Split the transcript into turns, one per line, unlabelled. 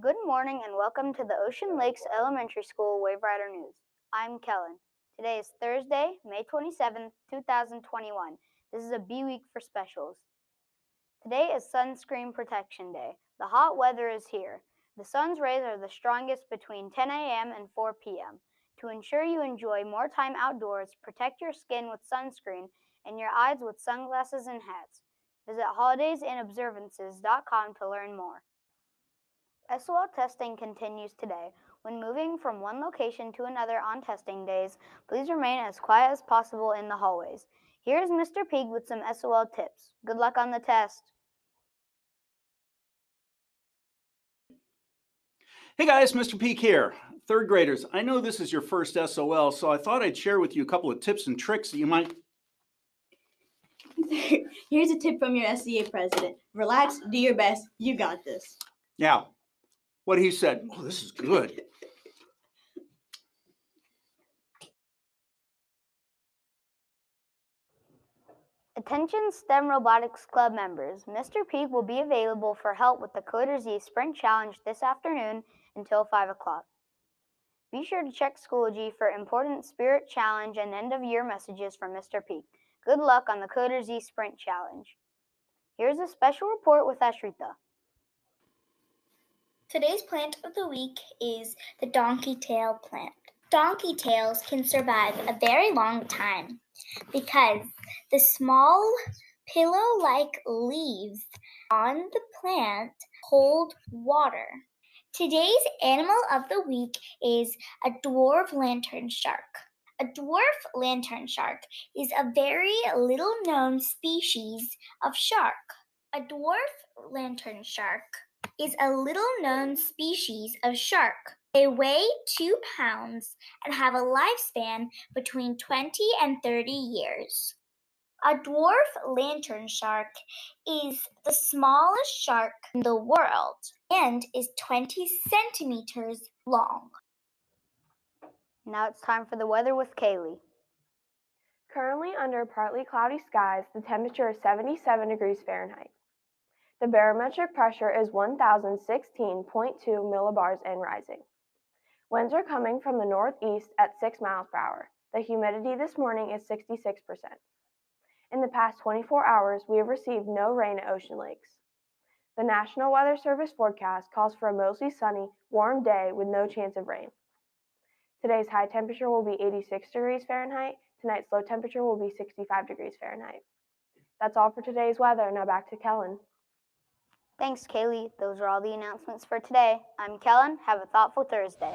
Good morning and welcome to the Ocean Lakes Elementary School Waverider News. I'm Kellen. Today is Thursday, May 27th, 2021. This is a B week for specials. Today is Sunscreen Protection Day. The hot weather is here. The sun's rays are the strongest between 10 a.m. and 4 p.m. To ensure you enjoy more time outdoors, protect your skin with sunscreen and your eyes with sunglasses and hats. Visit holidaysandobservances.com to learn more. SOL testing continues today. When moving from one location to another on testing days, please remain as quiet as possible in the hallways. Here's Mr. Peak with some SOL tips. Good luck on the test.
Hey guys, Mr. Peak here. Third graders, I know this is your first SOL, so I thought I'd share with you a couple of tips and tricks that you might...
Here's a tip from your SCA president. Relax, do your best, you got this.
Yeah, what he said. Oh, this is good.
Attention STEM Robotics Club members, Mr. Peak will be available for help with the CoderZ Sprint Challenge this afternoon until 5 o'clock. Be sure to check Schoology for important Spirit Challenge and end-of-year messages from Mr. Peak. Good luck on the CoderZ Sprint Challenge. Here's a special report with Ashrita.
Today's plant of the week is the donkey tail plant. Donkey tails can survive a very long time because the small pillow-like leaves on the plant hold water. Today's animal of the week is a dwarf lantern shark. A dwarf lantern shark is a very little-known species of shark. A dwarf lantern shark is a little-known species of shark. They weigh 2 pounds and have a lifespan between 20 and 30 years. A dwarf lantern shark is the smallest shark in the world and is 20 centimeters long.
Now it's time for the weather with Kaylee.
Currently under partly cloudy skies, the temperature is 77 degrees Fahrenheit. The barometric pressure is 1,016.2 millibars and rising. Winds are coming from the northeast at 6 miles per hour. The humidity this morning is 66%. In the past 24 hours, we have received no rain at Ocean Lakes. The National Weather Service forecast calls for a mostly sunny, warm day with no chance of rain. Today's high temperature will be 86 degrees Fahrenheit. Tonight's low temperature will be 65 degrees Fahrenheit. That's all for today's weather. Now back to Kellen.
Thanks, Kaylee. Those are all the announcements for today. I'm Kellen. Have a thoughtful Thursday.